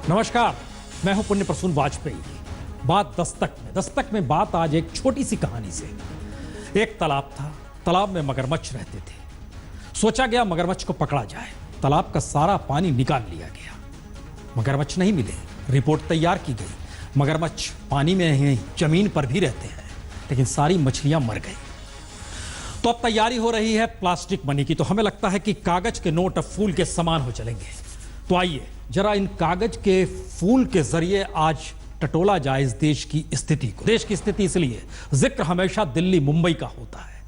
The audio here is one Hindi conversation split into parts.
नमस्कार, मैं हूं पुण्य प्रसून वाजपेयी। बात दस्तक में बात आज एक छोटी सी कहानी से। एक तालाब था, तालाब में मगरमच्छ रहते थे। सोचा गया मगरमच्छ को पकड़ा जाए। तालाब का सारा पानी निकाल लिया गया, मगरमच्छ नहीं मिले। रिपोर्ट तैयार की गई, मगरमच्छ पानी में ही जमीन पर भी रहते हैं, लेकिन सारी मछलियां मर गई। तो अब तैयारी हो रही है प्लास्टिक मनी की। तो हमें लगता है कि कागज के नोट अब फूल के समान हो चलेंगे। तो आइए जरा इन कागज के फूल के जरिए आज टटोला जाए इस देश की स्थिति को। देश की स्थिति इसलिए जिक्र हमेशा दिल्ली मुंबई का होता है।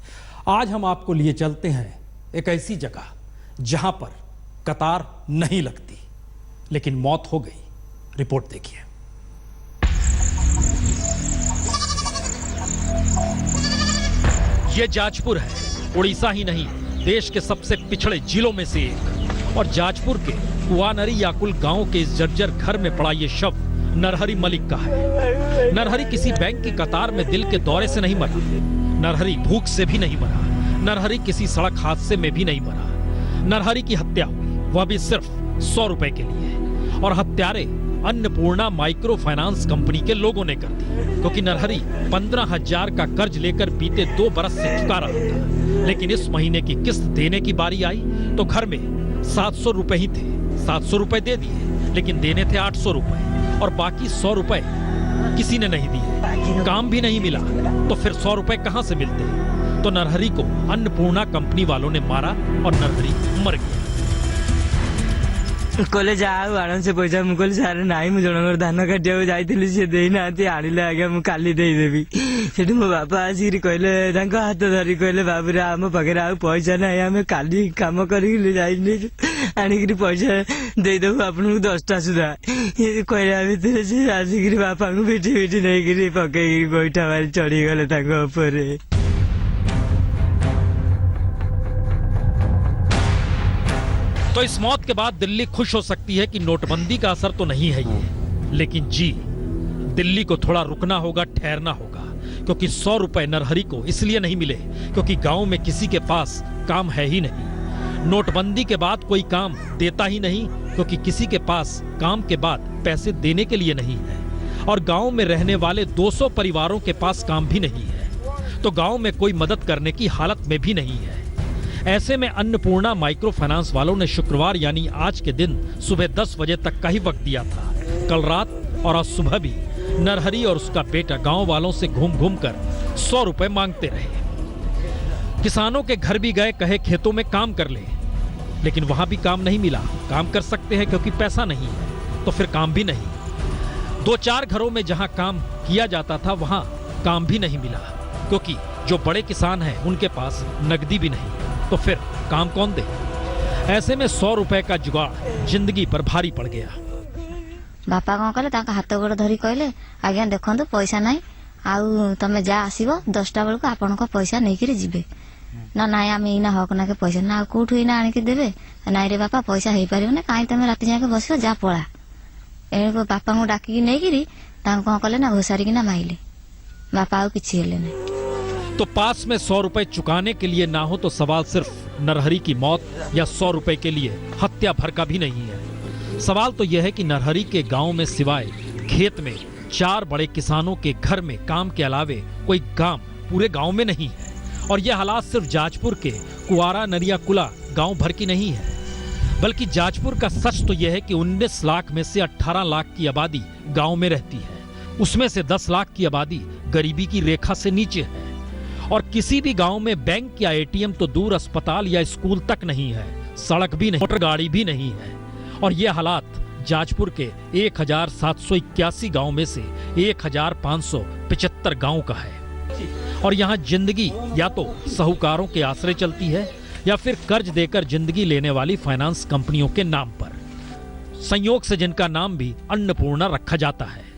आज हम आपको लिए चलते हैं एक ऐसी जगह जहां पर कतार नहीं लगती, लेकिन मौत हो गई। रिपोर्ट देखिए। यह जाजपुर है, उड़ीसा ही नहीं देश के सबसे पिछड़े जिलों में से एक। और जाजपुर के कुआनरी याकुल गांव के इस जर्जर घर में पड़ा यह शव नरहरी मलिक का है। नरहरी किसी बैंक की कतार में दिल के दौरे से नहीं मरा, नरहरी भूख से भी नहीं मरा, नरहरी किसी सड़क हादसे में भी नहीं मरा। नरहरी की हत्या हुई, वह भी सिर्फ 100 रुपए के लिए, और हत्यारे अन्नपूर्णा माइक्रो फाइनेंस कंपनी के लोगों ने कर दी। क्योंकि नरहरी 15,000 का कर्ज लेकर बीते 2 बरस से चुका रहा था, लेकिन इस महीने की किस्त देने की बारी आई तो घर में 700 रुपए ही थे। 700 रुपए दे दिए, लेकिन देने थे 800 रुपए, और बाकी 100 रुपए किसी ने नहीं दिए। काम भी नहीं मिला तो फिर 100 रुपए कहां से मिलते? तो नरहरी को अन्नपूर्णा कंपनी वालों ने मारा और नरहरी मर गया। कहले जाओ आराम से पैसा मुझे सारे ना मुझे जनकर धान काटिया जाइली सी देना आनिले आज्ञा मुझे काली देदेवी। से मो बापा आसिक कहले हाथ धरी कहले बाबू आम पाखे आ पैसा ना आम काली कम कर आणिक पैसा देदेबू आपन 10टा सुधा। कहला भितर से आसिक बापा को पिटी पिटी नहीं पकई गोईठा मारी चढ़ीगले। तो इस मौत के बाद दिल्ली खुश हो सकती है कि नोटबंदी का असर तो नहीं है ये, लेकिन जी दिल्ली को थोड़ा रुकना होगा, ठहरना होगा। क्योंकि 100 रुपए नरहरी को इसलिए नहीं मिले क्योंकि गांव में किसी के पास काम है ही नहीं। नोटबंदी के बाद कोई काम देता ही नहीं क्योंकि किसी के पास काम के बाद पैसे देने के लिए नहीं है। और गांव में रहने वाले 200 परिवारों के पास काम भी नहीं है, तो गांव में कोई मदद करने की हालत में भी नहीं है। ऐसे में अन्नपूर्णा माइक्रो फाइनेंस वालों ने शुक्रवार यानी आज के दिन सुबह 10 बजे तक का ही वक्त दिया था। कल रात और आज सुबह भी नरहरी और उसका बेटा गांव वालों से घूम घूम कर 100 रुपए मांगते रहे। किसानों के घर भी गए, कहे खेतों में काम कर ले, लेकिन वहां भी काम नहीं मिला। काम कर सकते हैं क्योंकि पैसा नहीं है, तो फिर काम भी नहीं। 2-4 घरों में जहां काम किया जाता था वहां काम भी नहीं मिला, क्योंकि जो बड़े किसान हैं उनके पास नकदी भी नहीं, तो फिर काम कौन दे? ऐसे में 100 रुपए का जुगाड़ जिंदगी पर भारी पड़ गया। बापा कौन कहले हाथ गोड़ धरी कहले आज्ञा देखो पैसा ना आउ तमें जा आसो 10टा बेलू आपण पैसा नहीं जीवे ना ना आम इना हक ना के पैसा ना कौटू इना आणिक देवे ना रे बापा पैसा हो पार ना कहीं तुम राति जाके बस जा पड़ा। ए बापा को डाकिकी नहीं कौन कले ना घोषारिकिना माइले बापा आउ किछि हेले नहीं। तो पास में 100 रुपए चुकाने के लिए ना हो तो सवाल सिर्फ नरहरी की मौत या 100 रुपए के लिए हत्या भर का भी नहीं है। सवाल तो यह है कि नरहरी के गांव में सिवाय खेत में 4 बड़े किसानों के घर में काम के अलावे कोई काम पूरे गांव में नहीं है। और यह हालात सिर्फ जाजपुर के कुआरा नरिया कुला गांव भर की नहीं है, बल्कि जाजपुर का सच तो यह है कि 19 लाख में से 18 लाख की आबादी गांव में रहती है। उसमें से 10 लाख की आबादी गरीबी की रेखा से नीचे है। और किसी भी गांव में बैंक या एटीएम तो दूर, अस्पताल या स्कूल तक नहीं है, सड़क भी नहीं, मोटर गाड़ी भी नहीं है। और ये हालात जाजपुर के 1781 गांव में से 1575 गांव का है। और यहाँ जिंदगी या तो साहूकारों के आश्रय चलती है या फिर कर्ज देकर जिंदगी लेने वाली फाइनेंस कंपनियों के नाम पर, संयोग से जिनका नाम भी अन्नपूर्णा रखा जाता है।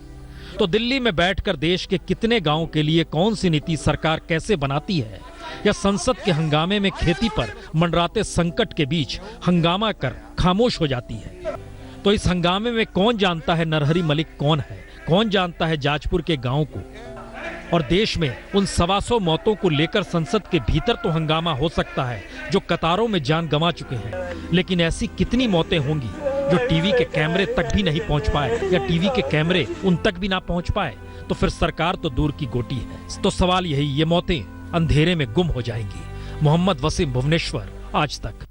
तो दिल्ली में बैठकर देश के कितने गांव के लिए कौन सी नीति सरकार कैसे बनाती है, या संसद के हंगामे में खेती पर मंडराते संकट के बीच हंगामा कर खामोश हो जाती है। तो इस हंगामे में कौन जानता है नरहरी मलिक कौन है, कौन जानता है जाजपुर के गांव को। और देश में उन 125 मौतों को लेकर संसद के भीतर तो हंगामा हो सकता है जो कतारों में जान गंवा चुके हैं, लेकिन ऐसी कितनी मौतें होंगी जो टीवी के कैमरे तक भी नहीं पहुंच पाए या टीवी के कैमरे उन तक भी ना पहुंच पाए तो फिर सरकार तो दूर की गोटी है। तो सवाल यही, ये मौतें अंधेरे में गुम हो जाएंगी। मोहम्मद वसीम, भुवनेश्वर, आज तक।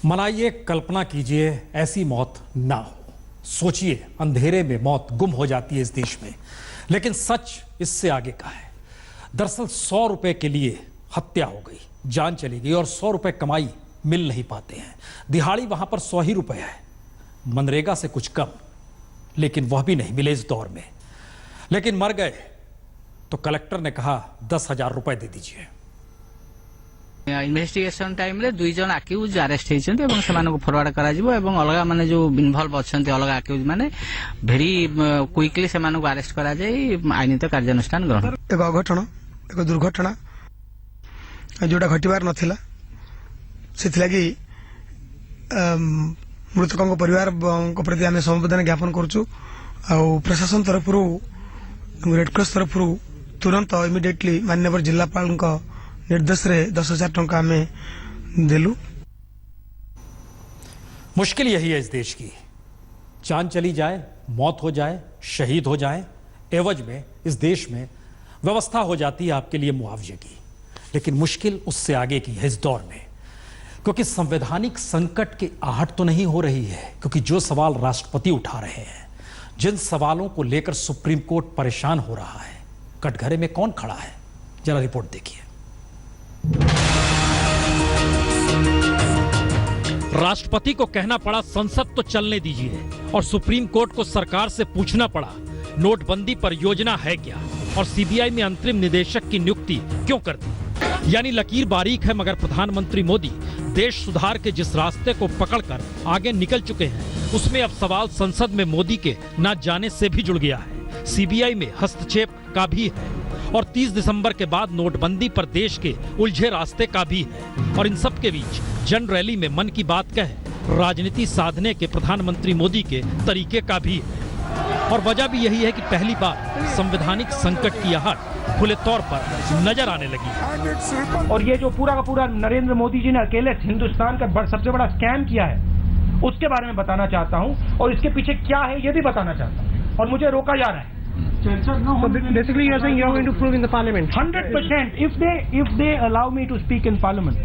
मनाइए, कल्पना कीजिए ऐसी मौत ना हो। सोचिए, अंधेरे में मौत गुम हो जाती है इस देश में, लेकिन सच इससे आगे का है। दरअसल 100 रुपए के लिए हत्या हो गई, जान चली गई और 100 रुपए कमाई मिल नहीं पाते हैं। दिहाड़ी वहां पर 100 ही रुपए है, मनरेगा से कुछ कम, लेकिन वह भी नहीं मिले इस दौर में। लेकिन मर गए तो कलेक्टर ने कहा 10,000 रुपए दे दीजिए। इन्वेस्टिगेशन टाइम रे 2 जन अक्यूज अरेस्ट होइछन्ते एवं सेमानको फॉरवर्ड करा जिवो एवं अलगा माने जो इन्वॉल्व अछन्ते अलगा अक्यूज माने भेरी क्विकली सेमानको अरेस्ट करा जाई आईनत कार्यानुष्ठान ग्रहण। एक अघटन, एक दुर्घटना जोटा घटबार नथिला, सेथिलागि मृतकों परिवार प्रति आम समबेदना ज्ञापन करुचु। प्रशासन तरफ रेडक्रॉस तरफ तुरंत इमिडिएटली माननीय जिलापाल निर्देश रे 10,000 टंका आम देलु। मुश्किल यही है इस देश की, जान चली जाए, मौत हो जाए, शहीद हो जाए, एवज में इस देश में व्यवस्था हो जाती है आपके लिए मुआवजे की। लेकिन मुश्किल उससे आगे की है इस दौर में, क्योंकि संवैधानिक संकट की आहट तो नहीं हो रही है, क्योंकि जो सवाल राष्ट्रपति उठा रहे हैं, जिन सवालों को लेकर सुप्रीम कोर्ट परेशान हो रहा है, कटघरे में कौन खड़ा है, जरा रिपोर्ट देखिए। राष्ट्रपति को कहना पड़ा संसद तो चलने दीजिए, और सुप्रीम कोर्ट को सरकार से पूछना पड़ा नोटबंदी पर योजना है क्या, और सीबीआई में अंतरिम निदेशक की नियुक्ति क्यों कर दी। यानी लकीर बारीक है, मगर प्रधानमंत्री मोदी देश सुधार के जिस रास्ते को पकड़कर आगे निकल चुके हैं, उसमें अब सवाल संसद में मोदी के न जाने से भी जुड़ गया है। सीबीआई में हस्तक्षेप का भी है, और 30 दिसंबर के बाद नोटबंदी पर देश के उलझे रास्ते का भी है। और इन सब के बीच जन रैली में मन की बात कहे राजनीति साधने के प्रधानमंत्री मोदी के तरीके का भी है। और वजह भी यही है कि पहली बार संवैधानिक संकट की आहट खुले तौर पर नजर आने लगी। और ये जो पूरा का पूरा नरेंद्र मोदी जी ने अकेले हिंदुस्तान का सबसे बड़ा स्कैम किया है, उसके बारे में बताना चाहता हूं, और इसके पीछे क्या है ये भी बताना चाहता हूं, और मुझे रोका जा रहा है। So basically you are saying you are going to prove in the parliament 100% if they allow me to speak in parliament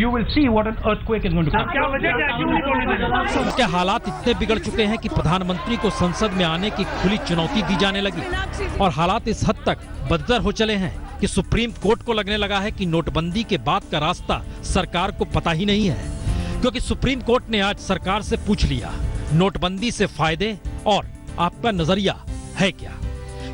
you will see what an earthquake is going to come. क्या हालात इतने बिगड़ चुके हैं कि प्रधानमंत्री को संसद में आने की खुली चुनौती दी जाने लगी, और हालात इस हद तक बदतर हो चले हैं कि सुप्रीम कोर्ट को लगने लगा है कि नोटबंदी के बाद का रास्ता सरकार को पता ही नहीं है। क्योंकि सुप्रीम कोर्ट ने आज सरकार से पूछ लिया नोटबंदी से फायदे और आपका नजरिया है क्या,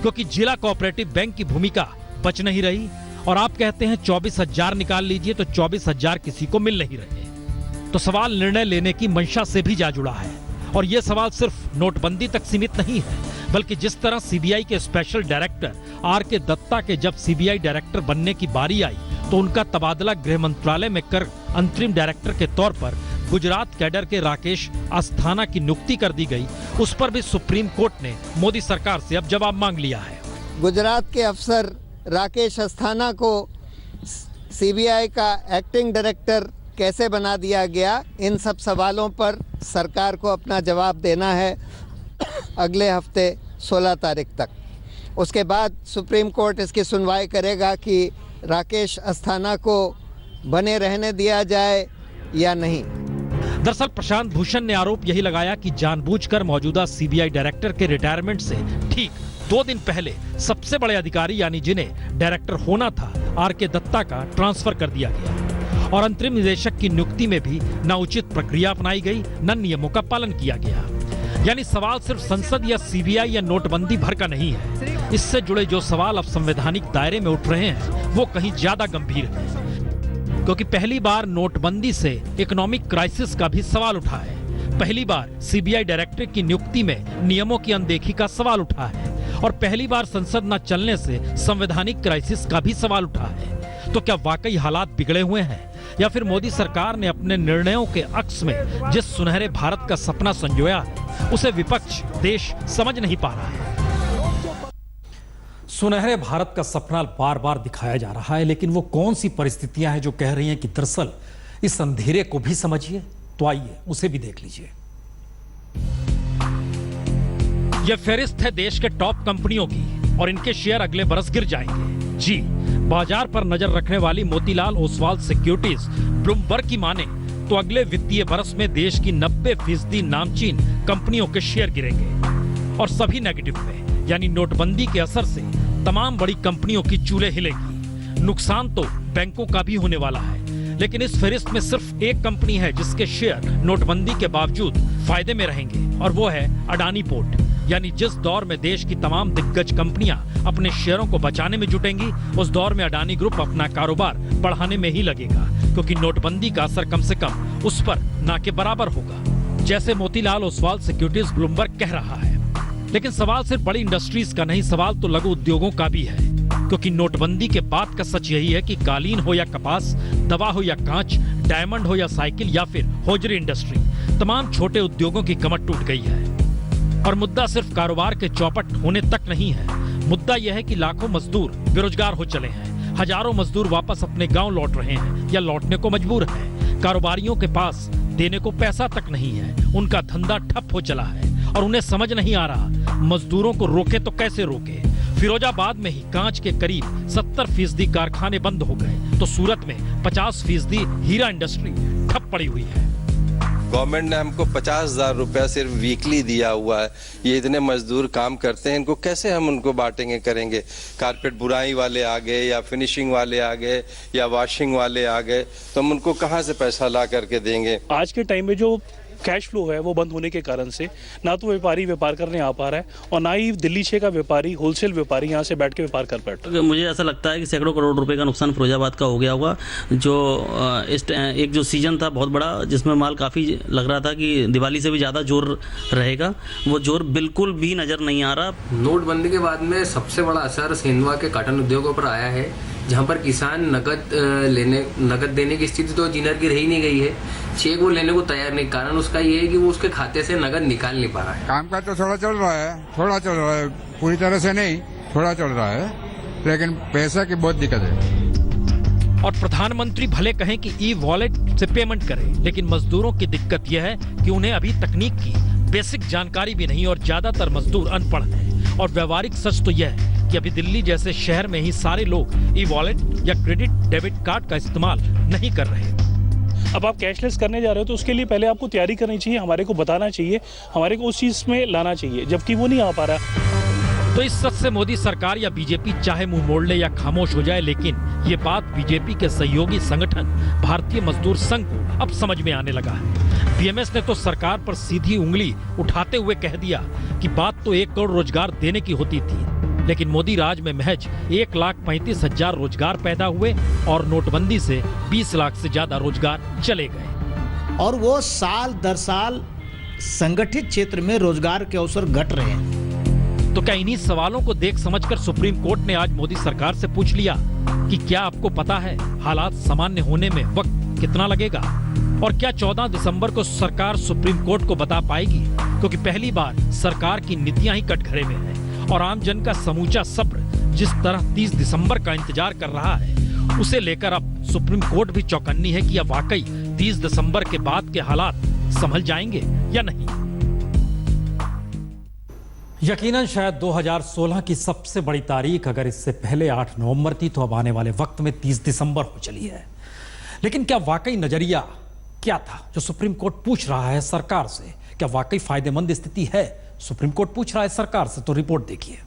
क्योंकि जिला कोऑपरेटिव बैंक की भूमिका बच नहीं रही, और आप कहते हैं 24,000 निकाल लीजिए तो 24,000 किसी को मिल नहीं रहे। तो सवाल निर्णय लेने की मंशा से भी जा जुड़ा है, और यह सवाल सिर्फ नोटबंदी तक सीमित नहीं है, बल्कि जिस तरह सीबीआई के स्पेशल डायरेक्टर आर.के. दत्ता के जब सीबीआई डायरेक्टर बनने की बारी आई तो उनका तबादला गृह मंत्रालय में कर अंतरिम डायरेक्टर के तौर पर गुजरात कैडर के राकेश अस्थाना की नियुक्ति कर दी गई। उस पर भी सुप्रीम कोर्ट ने मोदी सरकार से अब जवाब मांग लिया है। गुजरात के अफसर राकेश अस्थाना को सीबीआई का एक्टिंग डायरेक्टर कैसे बना दिया गया, इन सब सवालों पर सरकार को अपना जवाब देना है अगले हफ्ते 16 तारीख तक। उसके बाद सुप्रीम कोर्ट इसकी सुनवाई करेगा कि राकेश अस्थाना को बने रहने दिया जाए या नहीं। दरअसल प्रशांत भूषण ने आरोप यही लगाया कि जानबूझकर मौजूदा सीबीआई डायरेक्टर के रिटायरमेंट से ठीक 2 दिन पहले सबसे बड़े अधिकारी यानी जिन्हें डायरेक्टर होना था आर.के. दत्ता का ट्रांसफर कर दिया गया, और अंतरिम निदेशक की नियुक्ति में भी न उचित प्रक्रिया अपनाई गई, न नियमों का पालन किया गया। यानी सवाल सिर्फ संसद या सीबीआई या नोटबंदी भर का नहीं है। इससे जुड़े जो सवाल अब संवैधानिक दायरे में उठ रहे हैं वो कहीं ज्यादा गंभीर है, क्योंकि पहली बार नोटबंदी से इकोनॉमिक क्राइसिस का भी सवाल उठा है। पहली बार सीबीआई डायरेक्टर की नियुक्ति में नियमों की अनदेखी का सवाल उठा है, और पहली बार संसद न चलने से संवैधानिक क्राइसिस का भी सवाल उठा है। तो क्या वाकई हालात बिगड़े हुए हैं, या फिर मोदी सरकार ने अपने निर्णयों के अक्स में जिस सुनहरे भारत का सपना संजोया है उसे विपक्ष देश समझ नहीं पा रहा है। सुनहरे भारत का सपना बार बार दिखाया जा रहा है, लेकिन वो कौन सी परिस्थितियां हैं जो कह रही हैं कि दरअसल इस अंधेरे को भी समझिए, तो आइए उसे भी देख लीजिए। यह फहरिस्त है देश के टॉप कंपनियों की और इनके शेयर अगले बरस गिर जाएंगे। जी, बाजार पर नजर रखने वाली मोतीलाल ओसवाल सिक्योरिटीज ब्लूमबर्ग की माने तो अगले वित्तीय बरस में देश की 90% नामचीन कंपनियों के शेयर गिरेंगे और सभी नेगेटिव में, यानी नोटबंदी के असर से तमाम बड़ी कंपनियों की चूल्हे हिलेगी। नुकसान तो बैंकों का भी होने वाला है, लेकिन इस फहरिस्त में सिर्फ एक कंपनी है जिसके शेयर नोटबंदी के बावजूद फायदे में रहेंगे और वो है अडानी पोर्ट। यानी जिस दौर में देश की तमाम दिग्गज कंपनियां अपने शेयरों को बचाने में जुटेंगी, उस दौर में अडानी ग्रुप अपना कारोबार बढ़ाने में ही लगेगा, क्योंकि नोटबंदी का असर कम से कम उस पर ना के बराबर होगा, जैसे मोतीलाल ओसवाल सिक्योरिटीज ब्लूमबर्ग कह रहा है। लेकिन सवाल सिर्फ बड़ी इंडस्ट्रीज का नहीं, सवाल तो लघु उद्योगों का भी है, क्योंकि नोटबंदी के बाद का सच यही है कि कालीन हो या कपास, दवा हो या कांच, डायमंड हो या साइकिल या फिर हौजरी इंडस्ट्री, तमाम छोटे उद्योगों की कमर टूट गई है। और मुद्दा सिर्फ कारोबार के चौपट होने तक नहीं है, मुद्दा यह है कि लाखों मजदूर बेरोजगार हो चले हैं, हजारों मजदूर वापस अपने गांव लौट रहे हैं या लौटने को मजबूर हैं। कारोबारियों के पास देने को पैसा तक नहीं है, उनका धंधा ठप हो चला है और उन्हें समझ नहीं आ रहा मजदूरों को रोके तो कैसे रोके। फिरोजाबाद में ही कांच के करीब 70% कारखाने बंद हो गए, तो सूरत में 50% हीरा इंडस्ट्री ठप पड़ी हुई है। गवर्नमेंट ने हमको 50,000 रुपया सिर्फ वीकली दिया हुआ है। ये इतने मजदूर काम करते हैं, इनको कैसे हम उनको बांटेंगे, करेंगे। कारपेट बुराई वाले आ गए या फिनिशिंग वाले आ गए या वॉशिंग वाले आ गए, तो हम उनको कहाँ से पैसा ला करके देंगे। आज के टाइम में जो कैश फ्लो है वो बंद होने के कारण से ना तो व्यापारी व्यापार करने आ पा रहा है और ना ही दिल्ली छे का व्यापारी, होलसेल व्यापारी यहाँ से बैठ के व्यापार कर पाता। मुझे ऐसा लगता है कि सैकड़ों करोड़ रुपए का नुकसान फिरोजाबाद का हो गया होगा। जो एक जो सीजन था बहुत बड़ा, जिसमें माल काफ़ी लग रहा था कि दिवाली से भी ज़्यादा जोर रहेगा, वो जोर बिल्कुल भी नज़र नहीं आ रहा। नोटबंदी के बाद में सबसे बड़ा असर सेंधवा के कॉटन उद्योगों पर आया है, जहां पर किसान नगद देने की स्थिति तो जिनर की रही नहीं गई है, चेक वो लेने को तैयार नहीं। कारण उसका ये है कि वो उसके खाते से नगद निकाल नहीं पा रहा है। काम का तो थोड़ा चल रहा है, पूरी तरह से नहीं, थोड़ा चल रहा है, लेकिन पैसा की बहुत दिक्कत है। और प्रधानमंत्री भले कहें कि ई वॉलेट से पेमेंट करें, लेकिन मजदूरों की दिक्कत यह है कि उन्हें अभी तकनीक की बेसिक जानकारी भी नहीं और ज्यादातर मजदूर अनपढ़ हैं। और व्यवहारिक सच तो यह है कि अभी दिल्ली जैसे शहर में ही सारे लोग ई वॉलेट या क्रेडिट डेबिट कार्ड का इस्तेमाल नहीं कर रहे। अब आप कैशलेस करने जा रहे हो तो उसके लिए पहले आपको तैयारी करनी चाहिए, हमारे को बताना चाहिए, हमारे को उस चीज में लाना चाहिए, जबकि वो नहीं आ पा रहा। तो इस सच से मोदी सरकार या बीजेपी चाहे मुंह मोड़ ले या खामोश हो जाए, लेकिन ये बात बीजेपी के सहयोगी संगठन भारतीय मजदूर संघ को अब समझ में आने लगा है। बीएमएस ने तो सरकार पर सीधी उंगली उठाते हुए कह दिया कि बात तो 1 करोड़ रोजगार देने की होती थी, लेकिन मोदी राज में महज 1,35,000 रोजगार पैदा हुए और नोटबंदी से 20 लाख से ज्यादा रोजगार चले गए। और वो साल दर साल संगठित क्षेत्र में रोजगार के अवसर घट रहे हैं। तो क्या इन्हीं सवालों को देख समझकर सुप्रीम कोर्ट ने आज मोदी सरकार से पूछ लिया कि क्या आपको पता है हालात सामान्य होने में वक्त कितना लगेगा, और क्या 14 दिसंबर को सरकार सुप्रीम कोर्ट को बता पाएगी, क्योंकि पहली बार सरकार की नीतियां ही कटघरे में है और आम जन का समूचा सब्र जिस तरह 30 दिसंबर का इंतजार कर रहा है, उसे लेकर अब सुप्रीम कोर्ट भी चौकन्नी है कि अब वाकई 30 दिसंबर के बाद के हालात संभल जाएंगे या नहीं। यकीनन शायद 2016 की सबसे बड़ी तारीख अगर इससे पहले 8 नवंबर थी, तो अब आने वाले वक्त में 30 दिसंबर हो चली है। लेकिन क्या वाकई नजरिया क्या था जो सुप्रीम कोर्ट पूछ रहा है सरकार से? क्या वाकई फायदेमंद स्थिति है? सुप्रीम कोर्ट पूछ रहा है सरकार से, तो रिपोर्ट देखिए।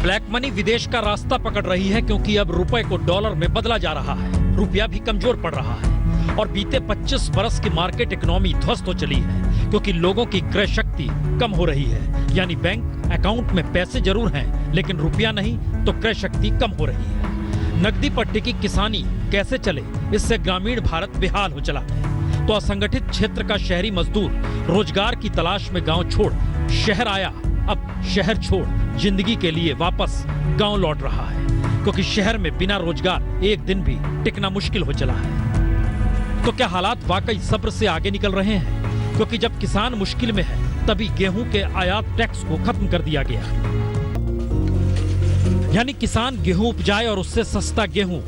ब्लैक मनी विदेश का रास्ता पकड़ रही है, क्योंकि अब रुपए को डॉलर में बदला जा रहा है, रुपया भी कमजोर पड़ रहा है और बीते 25 बरस की मार्केट इकोनॉमी ध्वस्त हो चली है, क्योंकि लोगों की क्रय शक्ति कम हो रही है। यानी बैंक अकाउंट में पैसे जरूर हैं, लेकिन रुपया नहीं, तो क्रय शक्ति कम हो रही है। नकदी पर टिकी किसानी कैसे चले, इससे ग्रामीण भारत बेहाल हो चला है। तो असंगठित क्षेत्र का शहरी मजदूर रोजगार की तलाश में गांव छोड़ शहर आया, अब शहर छोड़ जिंदगी के लिए वापस गांव लौट रहा है, क्योंकि शहर में बिना रोजगार एक दिन भी टिकना मुश्किल हो चला है। तो क्या हालात वाकई सब्र से आगे निकल रहे हैं? क्योंकि जब किसान मुश्किल में है, तभी गेहूं के आयात टैक्स को खत्म कर दिया गया। यानी किसान गेहूं उपजाए और उससे सस्ता गेहूं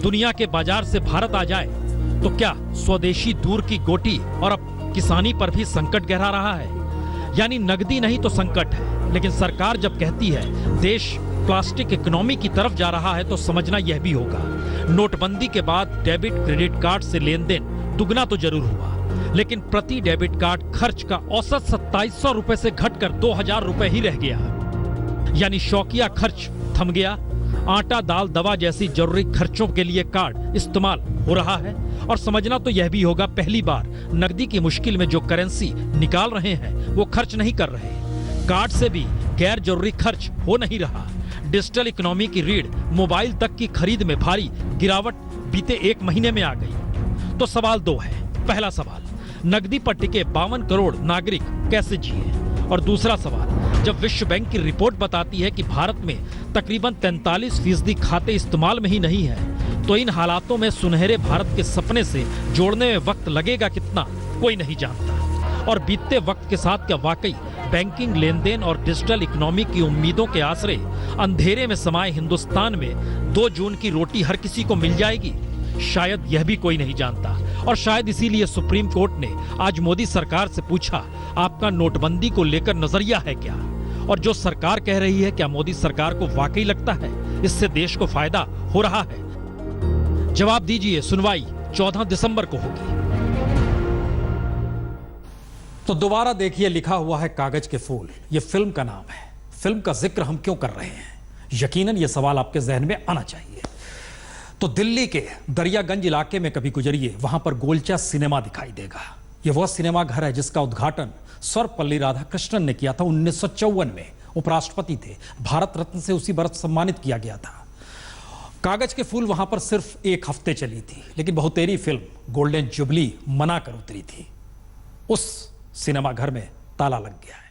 दुनिया के बाजार से भारत आ जाए, तो क्या स्वदेशी दूर की गोटी और अब किसानी पर भी संकट गहरा रहा है? यानी नगदी नहीं तो संकट है। लेकिन सरकार जब कहती है देश प्लास्टिक इकोनॉमी की तरफ जा रहा है तो समझना यह भी होगा, नोटबंदी के बाद डेबिट क्रेडिट कार्ड से लेन देन दुगना तो जरूर हुआ, लेकिन प्रति डेबिट कार्ड खर्च का औसत 2700 रुपए से घटकर 2000 रुपए ही रह गया। यानी शौकिया खर्च थम गया। आटा दाल दवा जैसी जरूरी खर्चों के लिए कार्ड इस्तेमाल हो रहा है। और समझना तो यह भी होगा, पहली बार नकदी की मुश्किल में जो करेंसी निकाल रहे हैं वो खर्च नहीं कर रहे। कार्ड से भी गैर जरूरी खर्च हो नहीं रहा। डिजिटल इकोनॉमी की रीढ़ मोबाइल तक की खरीद में भारी गिरावट बीते 1 महीने में आ गई। तो सवाल 2 है। पहला सवाल, नकदी पर टिके 52 करोड़ नागरिक कैसे जिए? और दूसरा सवाल, जब विश्व बैंक की रिपोर्ट बताती है कि भारत में तकरीबन 43% खाते इस्तेमाल में ही नहीं है, तो इन हालातों में सुनहरे भारत के सपने से जोड़ने में वक्त लगेगा कितना, कोई नहीं जानता। और बीतते वक्त के साथ क्या वाकई बैंकिंग लेन देन और डिजिटल इकोनॉमी की उम्मीदों के आसरे अंधेरे में समाये हिंदुस्तान में 2 जून की रोटी हर किसी को मिल जाएगी? शायद यह भी कोई नहीं जानता। और शायद इसीलिए सुप्रीम कोर्ट ने आज मोदी सरकार से पूछा, आपका नोटबंदी को लेकर नजरिया है क्या? और जो सरकार कह रही है, क्या मोदी सरकार को वाकई लगता है इससे देश को फायदा हो रहा है? जवाब दीजिए। सुनवाई 14 दिसंबर को होगी। तो दोबारा देखिए, लिखा हुआ है कागज के फूल। ये फिल्म का नाम है। फिल्म का जिक्र हम क्यों कर रहे हैं? यकीनन ये सवाल आपके जहन में आना चाहिए। तो दिल्ली के दरियागंज इलाके में कभी गुजरिए, वहां पर गोलचा सिनेमा दिखाई देगा। यह वह सिनेमा घर है जिसका उद्घाटन सर्वपल्ली राधाकृष्णन ने किया था 1954 में। उपराष्ट्रपति थे, भारत रत्न से उसी वर्ष सम्मानित किया गया था। कागज के फूल वहां पर सिर्फ 1 हफ्ते चली थी, लेकिन बहुतेरी फिल्म गोल्डन जुबली मनाकर उतरी थी। उस सिनेमा घर में ताला लग गया है।